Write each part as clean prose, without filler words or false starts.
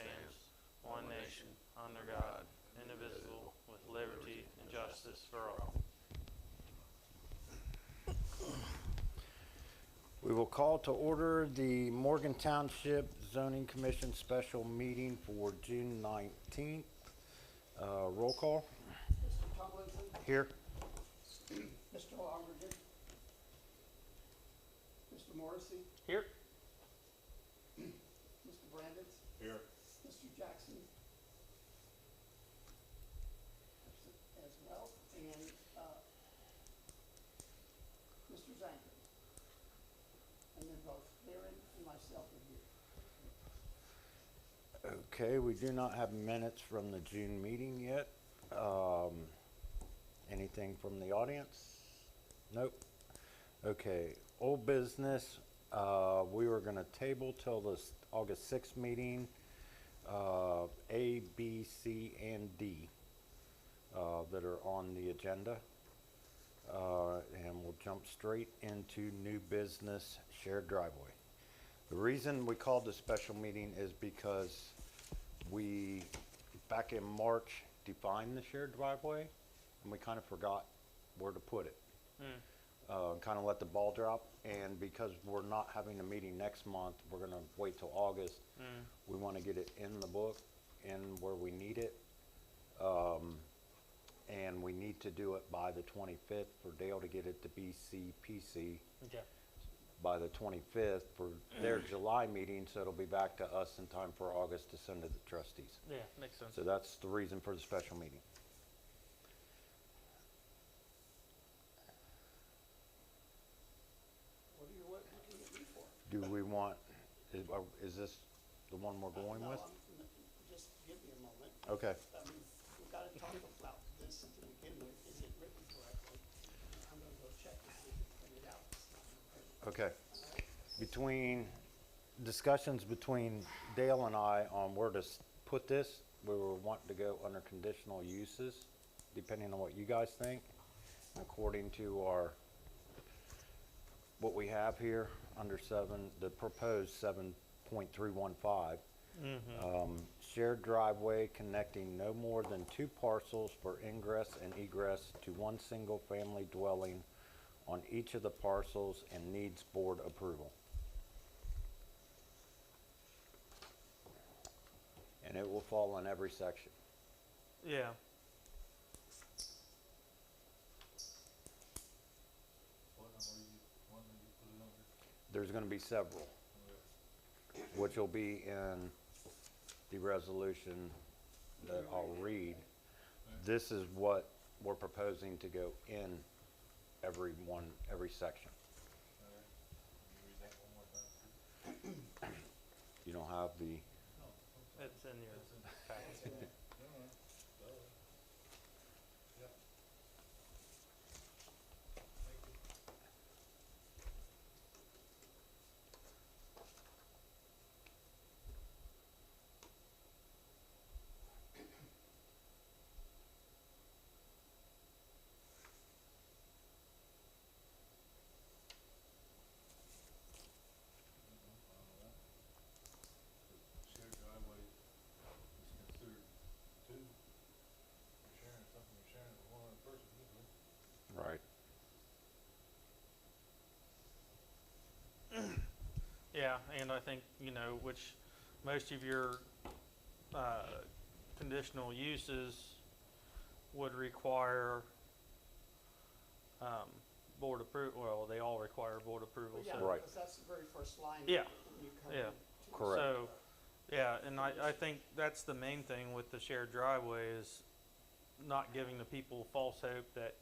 stands, one nation, under God, indivisible, with liberty and justice for all. We will call to order the Morgan Township Zoning Commission special meeting for June 19th. Roll call. Mr. Tomlinson? Here. Mr. Lonergan? Mr. Morrissey? Here. Mr. Branditz? Here. Mr. Jackson? As well, and Mr. Zanker. And then both Darren and myself are here. Okay, we do not have minutes from the June meeting yet. Anything from the audience? Nope. Okay, old business. We were going to table till the August 6th meeting, A, B, C, and D that are on the agenda. And we'll jump straight into new business, shared driveway. The reason we called this special meeting is because we, back in March, defined the shared driveway, and we kind of forgot where to put it. Kind of let the ball drop, and because we're not having a meeting next month, we're going to wait till August. We want to get it in the book, in where we need it. And we need to do it by the 25th for Dale to get it to BCPC. Okay. By the 25th for their July meeting, so it'll be back to us in time for August to send to the trustees. Yeah, makes sense. So that's the reason for the special meeting. What are you looking at me for? Do we want, is this the one we're going with? Just give me a moment. Okay. I mean, we've got to talk about this to begin with. Is it written correctly? I'm going to go check to see if it's printed out. Okay. Between discussions between Dale and I on where to put this, we were wanting to go under conditional uses, depending on what you guys think. According to our, what we have here under the proposed 7.315, shared driveway connecting no more than two parcels for ingress and egress to one single family dwelling on each of the parcels and needs board approval. And it will fall in every section. Yeah. What number you want me to put it under? There's going to be several, which will be in the resolution that I'll read. This is what we're proposing to go in every section. Alright. Can you read that one more time? You don't have the, It's in your packet. Alright. Yep. Thank you. Shared driveway is considered two. You're sharing something, you're sharing with one other person, usually. right. Yeah, and I think, which most of your conditional uses would require board approval. Well, they all require board approval. Well, yeah, So. Right. because that's the very first line. Yeah. when you come Yeah. into the Correct. So, yeah, and I think that's the main thing with the shared driveway is not giving the people false hope that,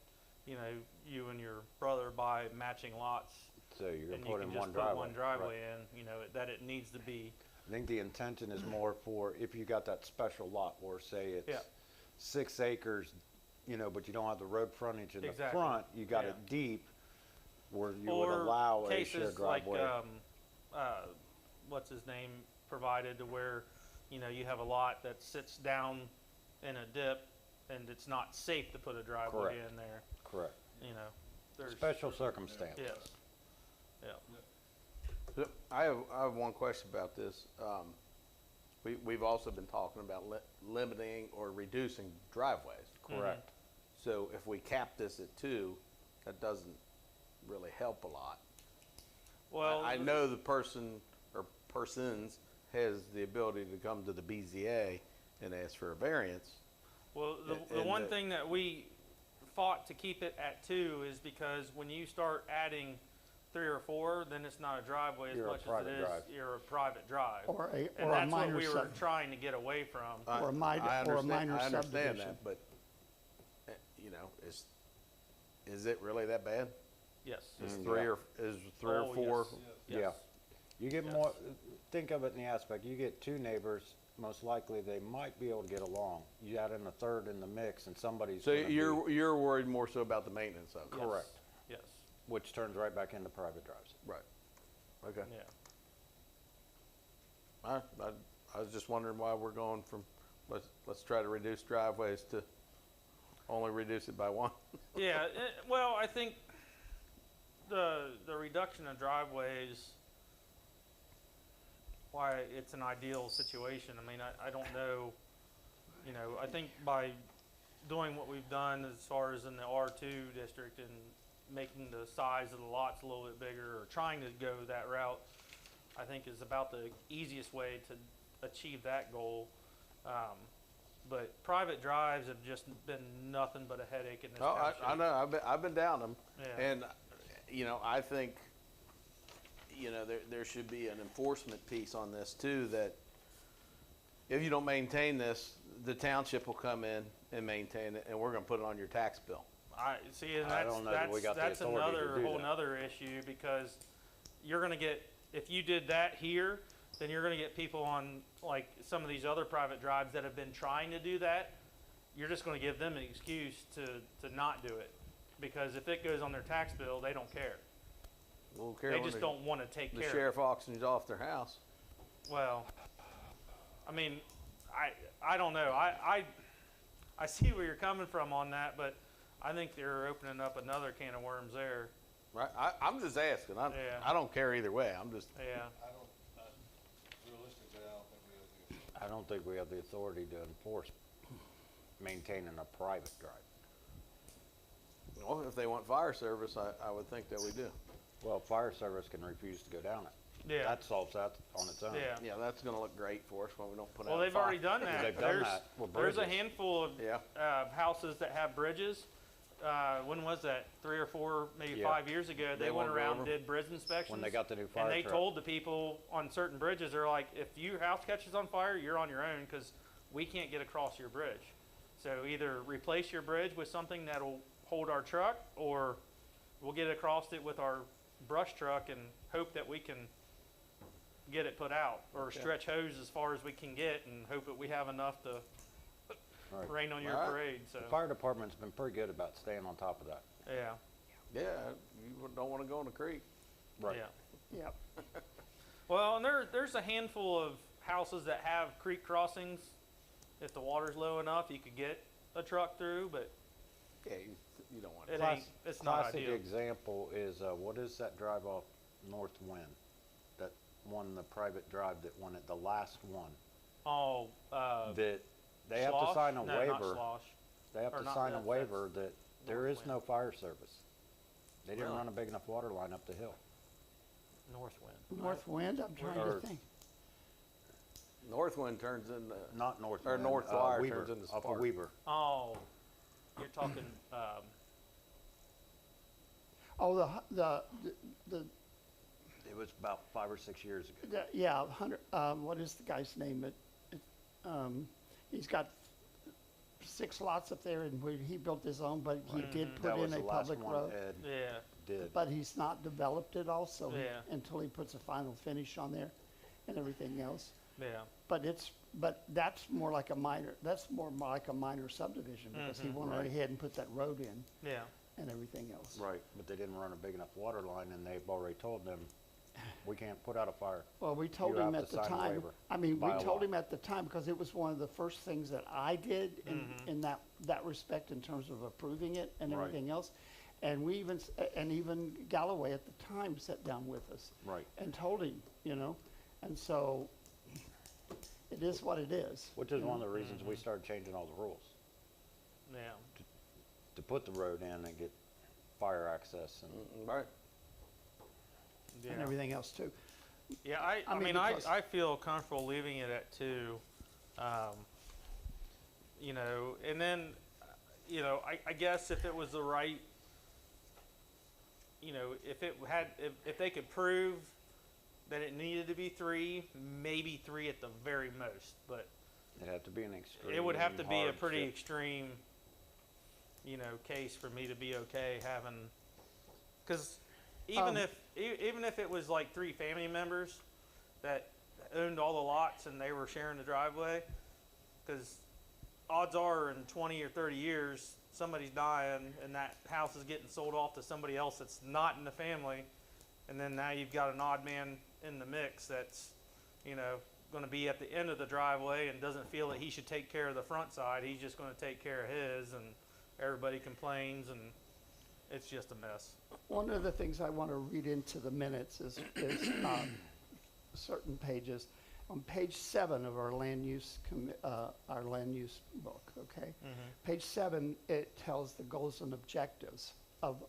you and your brother buy matching lots So you're going and to you put can in just one put driveway. one driveway Right. in, that it needs to be. I think the intention is more for if you got that special lot where say it's Yeah. 6 acres, but you don't have the road frontage in the Exactly. front, you got Yeah. it deep where you would Or allow a shared cases like, driveway. what's his name provided to where, you have a lot that sits down in a dip and it's not safe to put a driveway Correct. in there, Correct. there's. Special circumstance. Yes, yeah. So I have one question about this. we've also been talking about limiting or reducing driveways. Correct. So if we cap this at 2, that doesn't really help a lot. Well, I know the person or persons has the ability to come to the BZA and ask for a variance. Well, the and one the- thing that we fought to keep it at 2 is because when you start adding 3 or 4, then it's not a driveway as You're a much as private it is drive. you're a private drive. Or a, And or a that's what minor we were sub, trying to get away from. Or a minor- I or a understand- minor I understand subdivision. that, but, you know, is it really that bad? Yes. Is Mm, 3 yeah. or, is 3 or Oh, 4? yes. Yeah. Yes. You get Yes. more, think of it in the aspect, you get 2 neighbors, most likely they might be able to get along. You add in a third in the mix and somebody's So gonna be, you're worried more so about the maintenance of it? Yes. Correct. Yes. which turns right back into private drives. Right. Okay. Yeah. I was just wondering why we're going from, let's try to reduce driveways to only reduce it by 1. Yeah, well, I think the reduction of driveways, why it's an ideal situation. I mean, I don't know, you know, I think by doing what we've done as far as in the R2 district and making the size of the lots a little bit bigger or trying to go that route, I think is about the easiest way to achieve that goal. But private drives have just been nothing but a headache in this Oh, township. I know, I've been down them. Yeah. And, you know, I think, you know, there should be an enforcement piece on this too, that if you don't maintain this, the township will come in and maintain it, and we're gonna put it on your tax bill. I see, and I don't know that we got the that's authority to another do whole that. nother issue, because you're gonna get, if you did that here, then you're gonna get people on, like, some of these other private drives that have been trying to do that. You're just gonna give them an excuse to not do it, because if it goes on their tax bill, they don't care. We'll care They when just don't wanna take the care of it. sheriff auctions off their house. Well, I mean, I don't know. I see where you're coming from on that, but I think they're opening up another can of worms there. Right, I'm just asking, Yeah. I don't care either way, I'm just, Yeah. Realistically, I don't think we have the. I don't think we have the authority to enforce maintaining a private drive. well, if they want fire service, I would think that we do. Well, fire service can refuse to go down it. Yeah. That solves that on its own. Yeah. Yeah, that's gonna look great for us when we don't put out Well, a they've fire. already done that. They've done There's, that with there's a bridges. handful of Yeah. houses that have bridges. When was that? 3 or 4, maybe Yeah. 5 years ago. They They went won't go around over and did bridge inspections. When they got the new fire and they truck. told the people on certain bridges, they're like, if your house catches on fire, you're on your own, because we can't get across your bridge. So either replace your bridge with something that'll hold our truck, or we'll get across it with our brush truck and hope that we can get it put out, or stretch hose as far as we can get and hope that we have enough to Right. rain on your Alright. parade. So The fire department's been pretty good about staying on top of that. yeah, Yeah, you don't wanna go in the creek. Right. yeah. yep. Well, and there's a handful of houses that have creek crossings. If the water's low enough, you could get a truck through, but Yeah, you don't want it it. ain't. It's not Classic ideal. example is, what is that drive off North Wind? That one, the private drive that won it, the last one. Oh, That they have to Slosh? sign a No, not waiver. Slosh. They have Or to not sign a that, waiver that there North is Wind. no fire service. They didn't Really? run a big enough water line up the hill. North Wind. North Wind, I'm trying Or- to think. Northwind turns into, Not North Or Wind. North Wire Weaver, turns into off of Spark. Weaver. Oh, you're talking. Oh, the, It was about 5 or 6 years ago. yeah, what is the guy's name? He's got 6 lots up there, and he built his own, but he did put That was in the a last public one road. Ed Yeah. did. But he's not developed it also Yeah. until he puts a final finish on there and everything else. Yeah. But that's more like a minor subdivision, because he went right ahead and put that road in Yeah. and everything else. Right, but they didn't run a big enough water line, and they've already told them, we can't put out a fire. Well, we told You him have at to the sign a time, waiver I mean, we by told law. him at the time, because it was one of the first things that I did in that respect, in terms of approving it and Right. everything else. And we even, and even Galloway at the time sat down with us. Right. And told him, and so It is what it is. Which is one of the reasons we started changing all the rules, Yeah. to put the road in and get fire access and. Right. Yeah. And everything else too. Yeah, I I mean, mean, because- I feel comfortable leaving it at 2. You know, and then, you know, I guess if it was the right, you know, if they could prove that it needed to be 3, maybe 3 at the very most, but It'd have to be an extreme. it would have to be a pretty hardship. extreme, you know, case for me to be okay having, because even if it was like 3 family members that owned all the lots and they were sharing the driveway, because odds are in 20 or 30 years somebody's dying and that house is getting sold off to somebody else that's not in the family, and then now you've got an odd man in the mix that's, you know, going to be at the end of the driveway and doesn't feel that he should take care of the front side. He's just going to take care of his, and everybody complains, and it's just a mess. One of the things I want to read into the minutes is certain pages. On page 7 of our land use book, okay? Page 7, it tells the goals and objectives of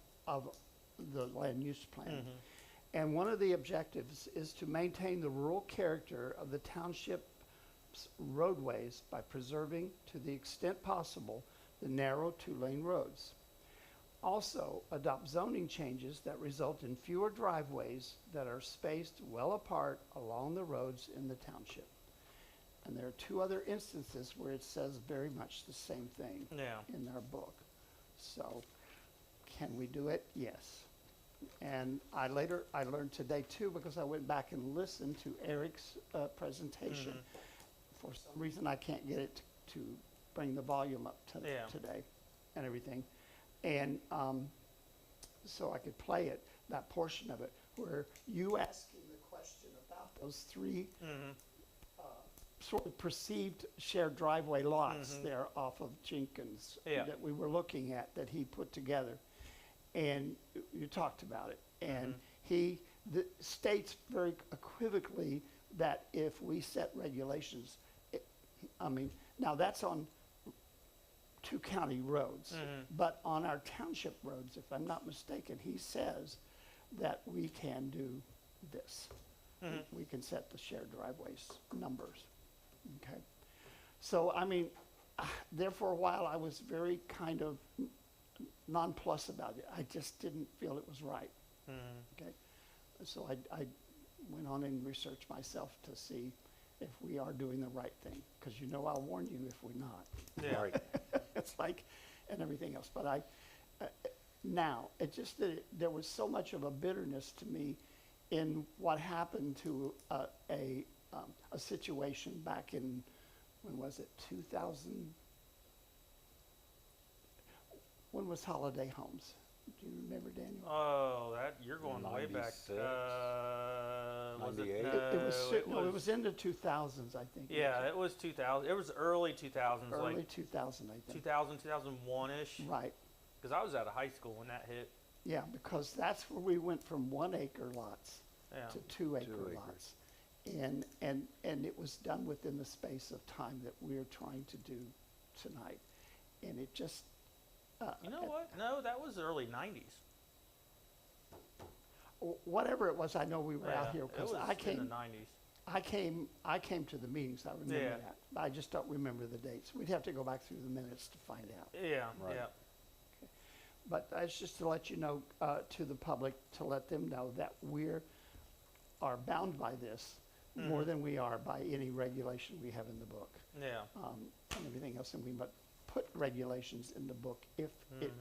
the land use plan. And one of the objectives is to maintain the rural character of the township's roadways by preserving, to the extent possible, the narrow 2-lane roads. Also, adopt zoning changes that result in fewer driveways that are spaced well apart along the roads in the township. And there are 2 other instances where it says very much the same thing Yeah. in our book. So, can we do it? Yes. And I learned today too, because I went back and listened to Eric's presentation. For some reason, I can't get it to bring the volume up Yeah. today and everything. And so I could play it, that portion of it, where you asking the question about those 3 sort of perceived shared driveway lots there off of Jenkins Yeah. that we were looking at, that he put together. And you talked about it. And he states very equivocally that if we set regulations, now that's on 2 county roads. But on our township roads, if I'm not mistaken, he says that we can do this. We can set the shared driveways numbers, okay? So, I mean, there for a while, I was very kind of nonplussed about it. I just didn't feel it was right, okay? So I went on and researched myself to see if we are doing the right thing, because you know I'll warn you if we're not. Yeah. Right. It's like, and everything else. But now, it just, there was so much of a bitterness to me in what happened to a situation back in, when was it, 2000? When was Holiday Homes? Do you remember, Daniel? Oh, you're going way back. 96, Was it? 98? It was in the 2000s, I think. Yeah, it was 2000. It was early 2000s, Early like 2000, I think. 2000, 2001-ish. Right. Because I was out of high school when that hit. Yeah, because that's where we went from 1-acre lots Yeah. to 2-acre 2 acres. lots. And it was done within the space of time that we're trying to do tonight. And it just, You know what? No, that was the early 90s. whatever it was, I know we were out Yeah, here, it because was I in came, the 90s. I came to the meetings, I remember Yeah. that. But I just don't remember the dates. We'd have to go back through the minutes to find out. Yeah, Right. yeah. But it's just to let you know, to the public, to let them know that are bound by this more than we are by any regulation we have in the book, Yeah. and everything else. And we but put regulations in the book if it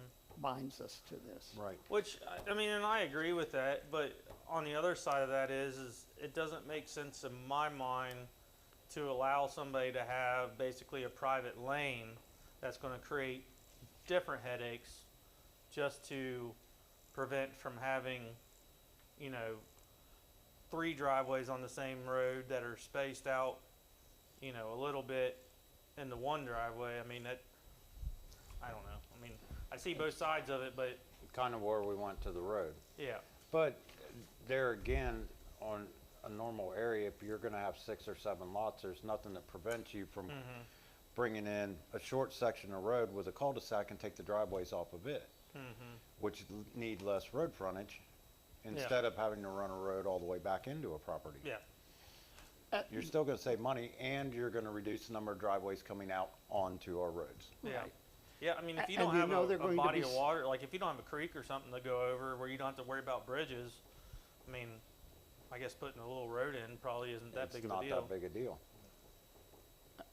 binds us to this. Right. Which, I mean, and I agree with that, but on the other side of that is it doesn't make sense in my mind to allow somebody to have basically a private lane that's going to create different headaches just to prevent from having, you know, 3 driveways on the same road that are spaced out, you know, a little bit into one driveway. I mean, I don't know. I mean, I see both sides of it, but Kind of where we went to the road. yeah. But there again, on a normal area, if you're gonna have 6 or 7 lots, there's nothing that prevents you from bringing in a short section of road with a cul-de-sac and take the driveways off of it, which need less road frontage, instead of having to run a road all the way back into a property. Yeah, You're still gonna save money, and you're gonna reduce the number of driveways coming out onto our roads. yeah. Right. Yeah, I mean, if you And don't you have know they're a going to body be of water, like if you don't have a creek or something to go over where you don't have to worry about bridges, I mean, I guess putting a little road in probably isn't that big of a It's deal. not that big a deal.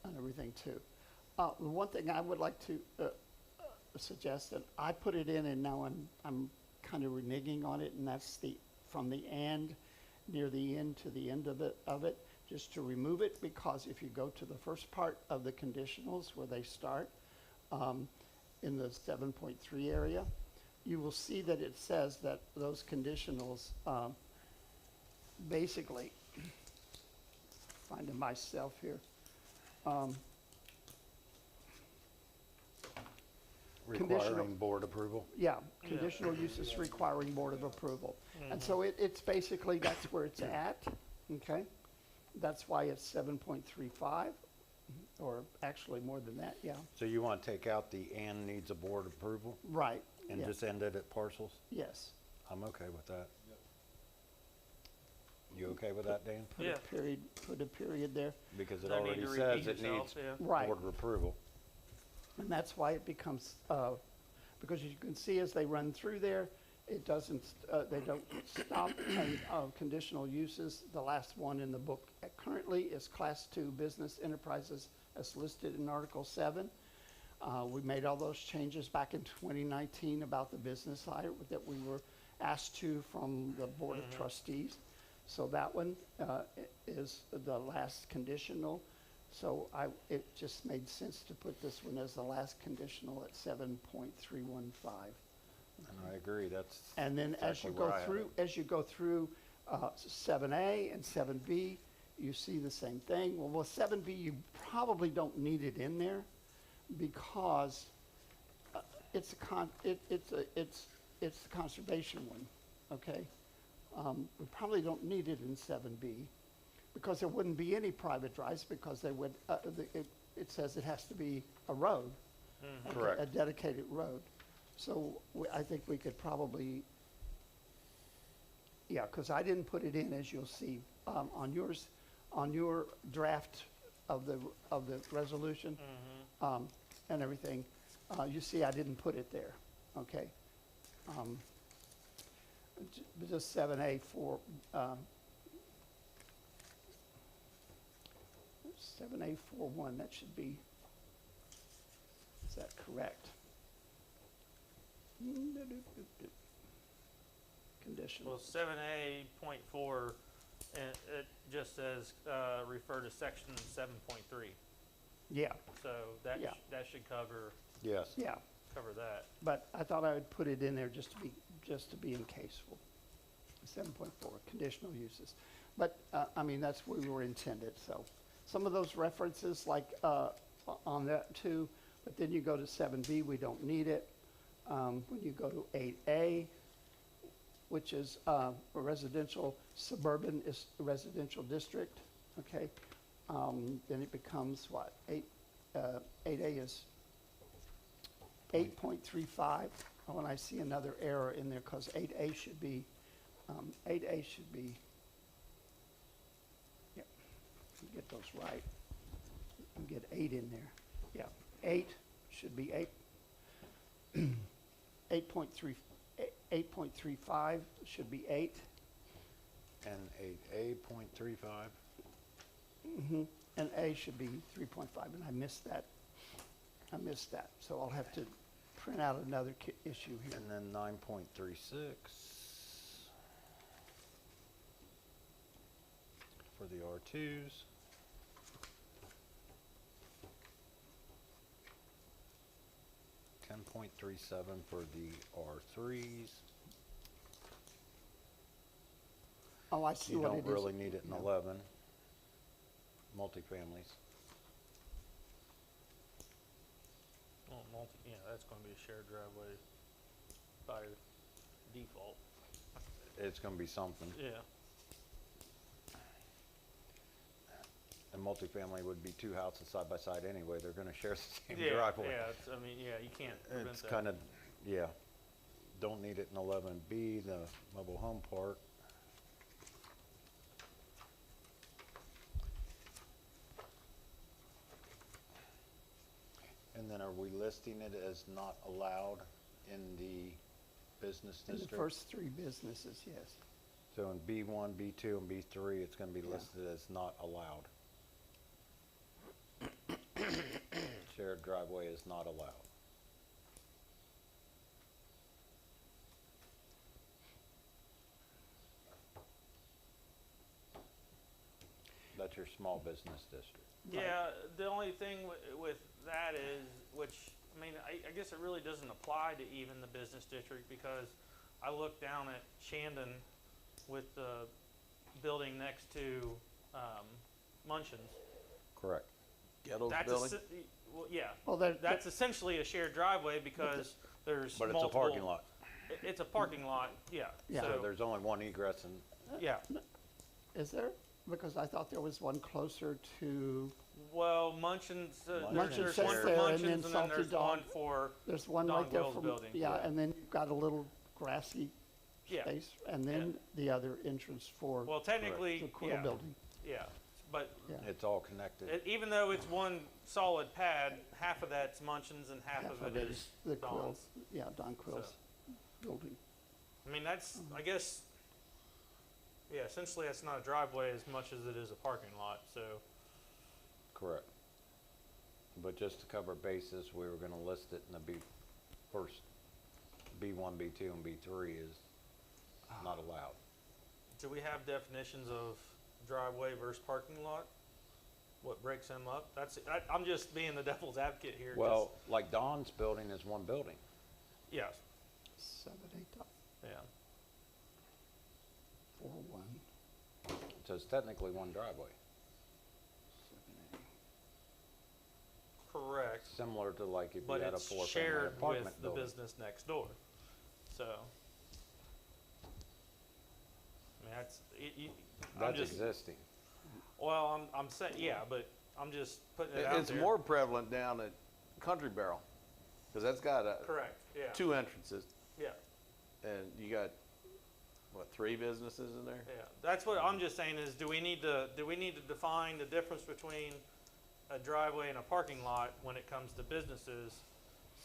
And everything too. The one thing I would like to suggest, that I put it in and now I'm kind of reneging on it, and that's from the and, near the end to the end of it, just to remove it, because if you go to the first part of the conditionals where they start, in the 7.3 area, you will see that it says that those conditionals, basically, finding myself here, Conditional- Requiring board approval. yeah, conditional uses requiring board of approval. And so it's basically, that's where it's at, okay? That's why it's 7.35, or actually more than that, yeah. So you wanna take out the and needs a board approval Right, and yeah, just end it at parcels? yes. I'm okay with that. You okay with that, Dan? Put a period, put a period there. Because it No need already to says repeat it yourself, needs yeah. Right. board approval. And that's why it becomes, because you can see as they run through there, it doesn't, they don't stop. And conditional uses, the last one in the book currently is Class 2 Business Enterprises as listed in Article 7. We made all those changes back in 2019 about the business side that we were asked to from the Board of Trustees. So that one is the last conditional. So it just made sense to put this one as the last conditional at 7.315. And I agree, that's. And then as you exactly go where I have through, it. as you go through 7A and 7B, you see the same thing. Well, with 7B, you probably don't need it in there because it's a conservation one, okay? We probably don't need it in 7B because there wouldn't be any private drives because they would, it says it has to be a road. Okay, Correct. a dedicated road. So I think we could probably, yeah, because I didn't put it in, as you'll see, on yours, on your draft of the resolution, and everything. You see, I didn't put it there, okay? Just 7A for, 7A41, that should be, is that correct? Conditional. Well, 7A.4, it just says, refer to section 7.3. Yeah, So that, Yeah. that should cover Yes. yeah, that. but I thought I would put it in there just to be in case. 7.4, conditional uses. But, I mean, that's where we were intended, so. Some of those references, like, on that too, but then you go to 7B, we don't need it. When you go to 8A, which is a residential, suburban is a residential district, okay? Then it becomes what, 8A is 8.35. Oh, and I see another error in there because 8A should be, yep, get those right. And get 8 in there. Yeah, 8 should be 8.35 should be 8. And 8A.35. And A should be 3.5, and I missed that. So I'll have to print out another issue here. And then 9.36 for the R2s. .37 for the R3s. Oh, I see You what don't it is. really need it in Yeah. 11. Multifamilies. Well, that's gonna be a shared driveway by default. It's gonna be something. Yeah. And multifamily would be two houses side by side anyway, they're gonna share the same Yeah, driveway. yeah, it's, I mean, yeah, you can't prevent It's that. kind of, yeah, don't need it in 11B, the mobile home park. And then are we listing it as not allowed in the business In the district? first three businesses, yes. So in B1, B2, and B3, it's gonna be Yeah. listed as not allowed. Shared driveway is not allowed. That's your small business district. Right. Yeah, the only thing with that is, which, I mean, I guess it really doesn't apply to even the business district, because I look down at Shandon with the building next to, Munchin's. Correct. Ghetto's That's building? well, yeah, Well, there, that's essentially a shared driveway because there's But it's a multiple. parking lot, It's a parking lot, yeah, Yeah. so so, there's only one egress and, yeah. is there? Because I thought there was one closer to, Well, Munchin's, Munchin's there's sits one for there, and Munchin's then and then Salty there's Dog. one for, there's one Don right there Gwill's from, building. yeah, Yeah. and then you've got a little grassy yeah. space, and then the other entrance for Well, the technically, Quill yeah, building. yeah, but Yeah. it's all connected. even though it's one solid pad, half of that's Munchin's and half of it is the Quill, Don's. yeah, Don Quill's building. I mean, that's, I guess, yeah, essentially that's not a driveway as much as it is a parking lot, so, Correct. But just to cover bases, we were gonna list it in the first B1, B2, and B3 is not allowed. do we have definitions of driveway versus parking lot? What breaks them up? I'm just being the devil's advocate here. 'cause- Well, like Don's building is one building. Yes, 7841. So it's technically one driveway, correct. similar to like if you But had a it's four-family shared apartment with the building. business next door, so. I mean, that's, I'm That's just, existing. well, I'm saying, yeah, but I'm just putting it out It's there. more prevalent down at Country Barrel, because that's got Correct, yeah, two entrances, yeah, and you got, what, 3 businesses in there? yeah. That's what I'm just saying is, do we need to define the difference between a driveway and a parking lot when it comes to businesses,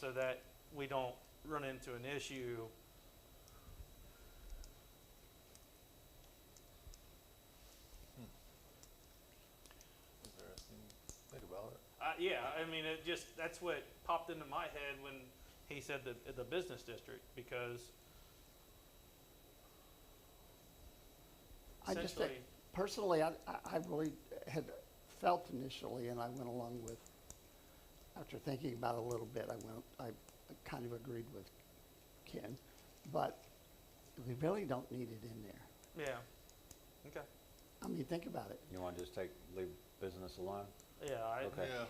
so that we don't run into an issue? Interesting. Think about it. Yeah, I mean, that's what popped into my head when he said the business district, because I just think, essentially, personally, I really had felt initially, and I went along with, after thinking about it a little bit, I kind of agreed with Ken, but we really don't need it in there. yeah, okay, I mean, think about it. You wanna just leave business alone? yeah, Okay. Yeah.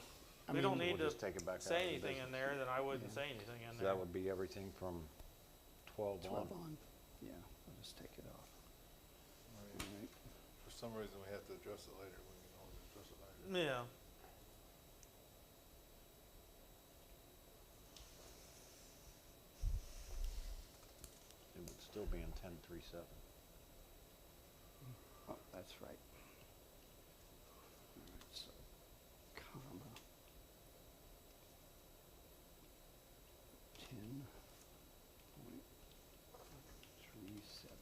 I we mean, don't need We'll to just take it back out of say the anything in business. there, then I wouldn't say anything in So there. that would be everything from 12 on. 12 on, yeah, I'll just take it off. I mean, All right. for some reason, we have to address it later. We can always address it later. Yeah, It would still be in 1037. Oh, that's right. All right, so, comma, 10.37.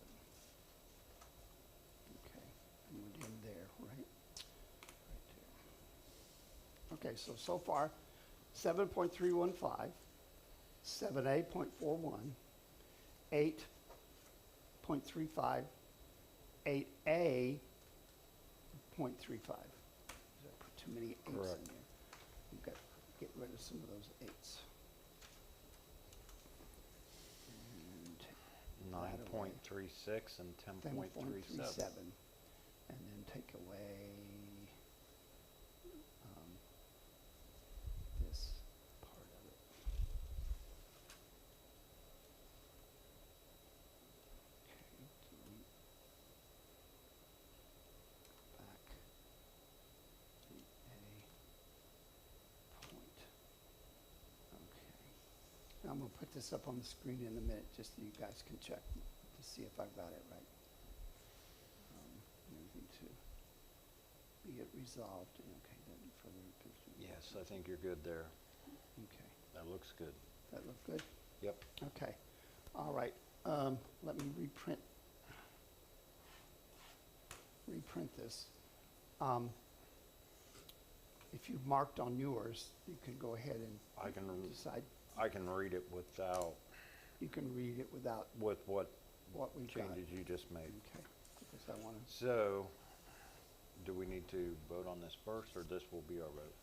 Okay, and we're in there, right? Right there. Okay, so far, 7.315, 7A.41, 8.35, 8A, 0.35. Did I put too many eights in there? Correct. We've got to get rid of some of those eights. And that away. 9.36 and 10.37. 10.37. And then take away this part of it. Okay, delete. Back. I'm gonna put this up on the screen in a minute, just so you guys can check to see if I've got it right. Anything to be it resolved, okay, then further. Yes, I think you're good there. Okay, That looks good. that look good? Yep. Okay, all right, let me reprint this. If you've marked on yours, you can go ahead I and can, decide, I can read it without, you can read it without with what what we've got. changes you just made. Okay, because I wanna, So, do we need to vote on this first, or this will be our vote?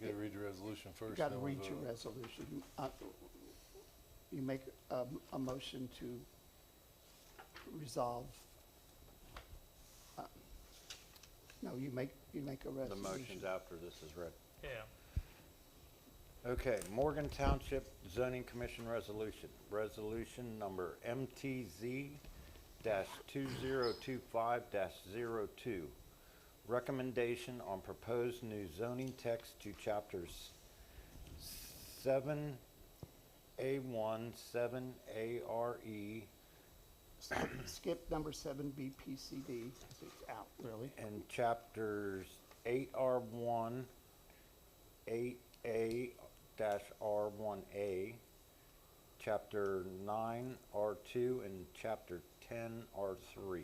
You gotta read the resolution first. you gotta then we'll read your vote. resolution. You make a motion to resolve. No, you make a The resolution. motion's after this is read. Yeah. Okay, Morgan Township Zoning Commission Resolution. Resolution number MTZ-2025-02. Recommendation on proposed new zoning text to chapters 7A1, 7ARE, Skip number 7B PCD, because it's out, really. and chapters 8R1, 8A-R1A, chapter 9R2, and chapter 10R3.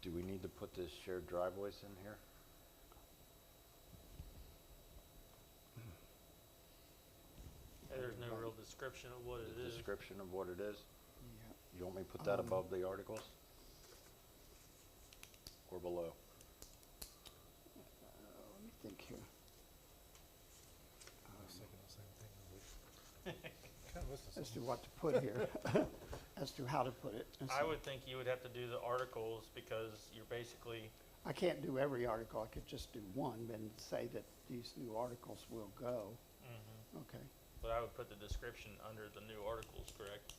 Do we need to put this shared driveways in here? There's no real description of what it The is. description of what it is? Yeah. You want me to put that above the articles? Or below? Let me think here. I was thinking the same thing. Kinda missing As to something. what to put here, as to how to put it. And I so- would think you would have to do the articles because you're basically, I can't do every article, I could just do one, and say that these new articles will go. Okay, but I would put the description under the new articles, correct?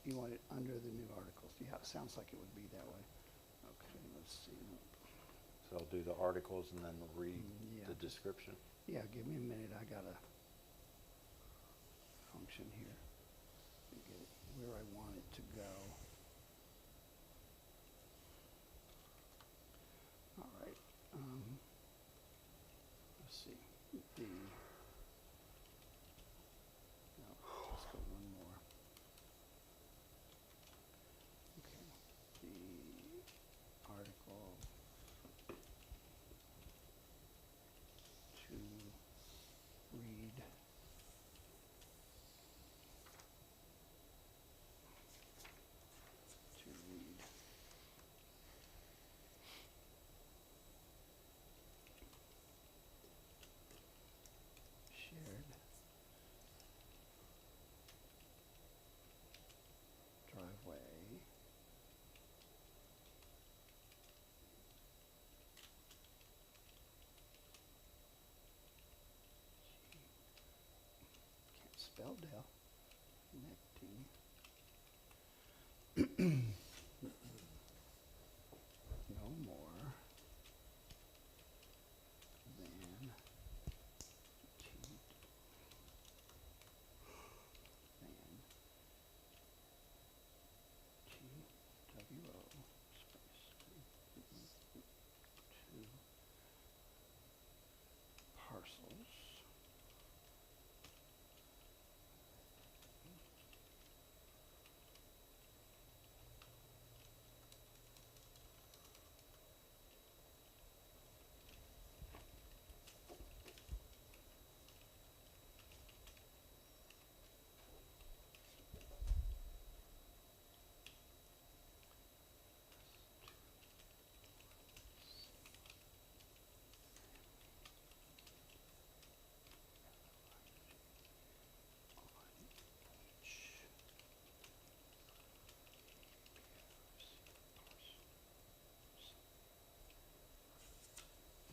you want it under the new articles, yeah, it sounds like it would be that way. Okay, let's see, So I'll do the articles and then read yeah, the just- description. yeah, give me a minute, I got a function here, to get it where I want it to go. All right, let's see, no, let's go one more. Okay, the article to read shared driveway can't spell Dell. Connecting no more than T TWO space two parcels.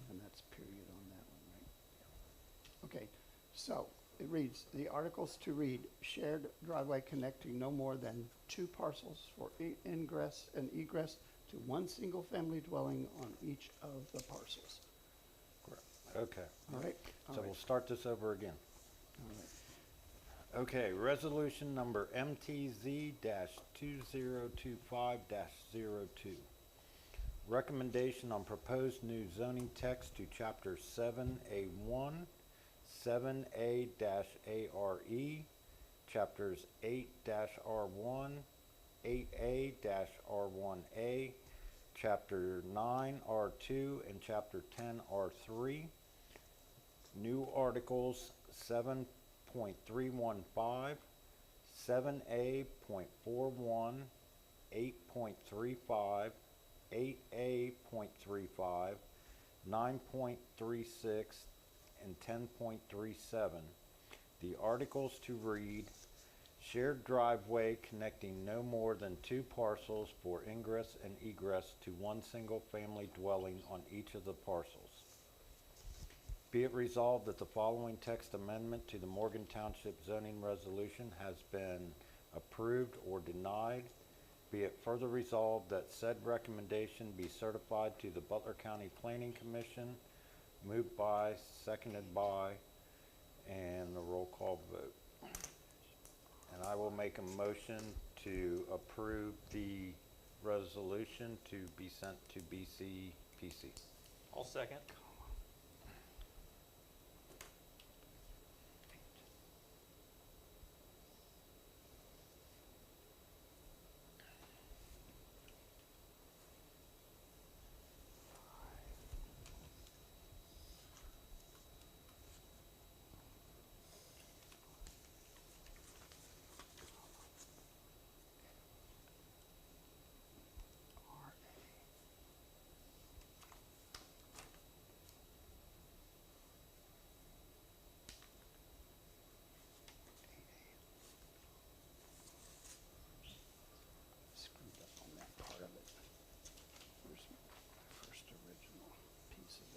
And that's period on that one, right? Okay, so it reads, the articles to read, shared driveway connecting no more than two parcels for ingress and egress to one single-family dwelling on each of the parcels. Okay, All right? All so right, we'll start this over again. all right. Okay, resolution number MTZ-2025-02. Recommendation on proposed new zoning text to chapter 7A1, 7A-ARE, chapters 8-R1, 8A-R1A, chapter 9R2, and chapter 10R3. New articles 7.315, 7A.41, 8.35, 8A.35, 9.36, and 10.37. The articles to read: shared driveway connecting no more than 2 parcels for ingress and egress to one single-family dwelling on each of the parcels. Be it resolved that the following text amendment to the Morgan Township zoning resolution has been approved or denied. Be it further resolved that said recommendation be certified to the Butler County Planning Commission. Moved by, seconded by, and the roll call vote. And I will make a motion to approve the resolution to be sent to BCPC. I'll second. Screwed up on that part of it. Where's my first original piece of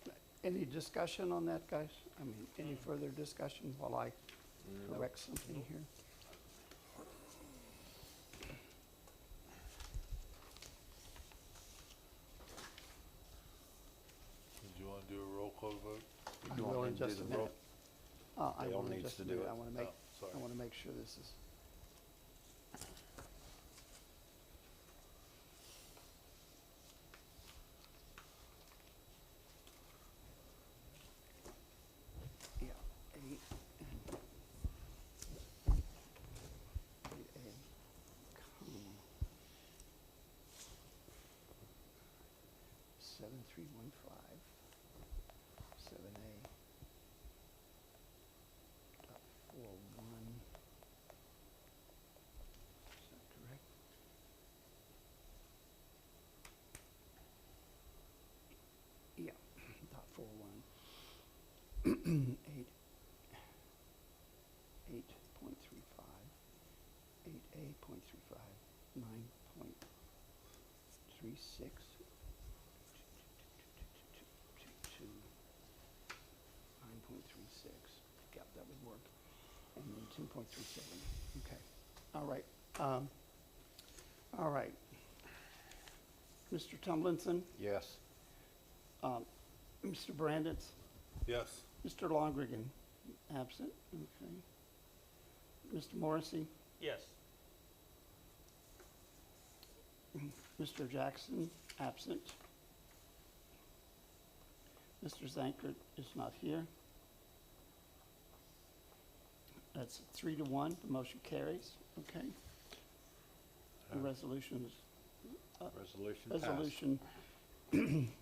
that? Any discussion on that, guys? I mean, any further discussion while I correct something here? Did you wanna do a roll call vote? I You want will me in to do just a the minute. I Dale will in needs just to a do minute. it. I wanna make, Oh, sorry. I wanna make sure this is. Yeah, 8 and 8A, comma, 7315, 7A, dot 41. Is that correct? Yeah, dot 41. 8, 8.35, 8A.35, 9.36, 9.36. Yeah, that would work. And then 10.37. Okay. All right. All right. Mr. Tumlinson, Yes. Mr. Branditz, Yes. Mr. Longrigan, absent. Okay. Mr. Morrissey, Yes. Mr. Jackson, absent. Mr. Zankert is not here. That's 3-1, the motion carries, okay? The resolution is, Resolution passed. resolution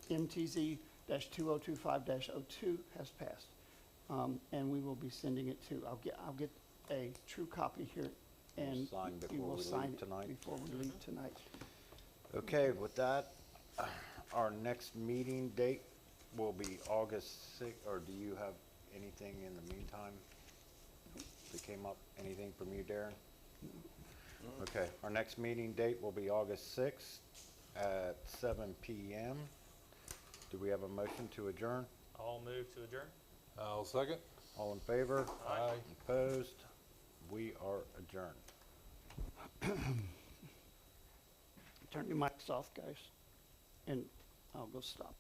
MTZ-2025-02 has passed. And we will be sending it to, I'll get a true copy here, and Sign you before will we sign leave it tonight. before we leave tonight. Okay, with that, our next meeting date will be August 6th, or do you have anything in the meantime that came up? Anything from you, Darren? Okay, our next meeting date will be August 6th at 7 PM. Do we have a motion to adjourn? I'll move to adjourn. I'll second. All in favor? Aye. Opposed? We are adjourned. Turn your mics off, guys. And I'll go stop.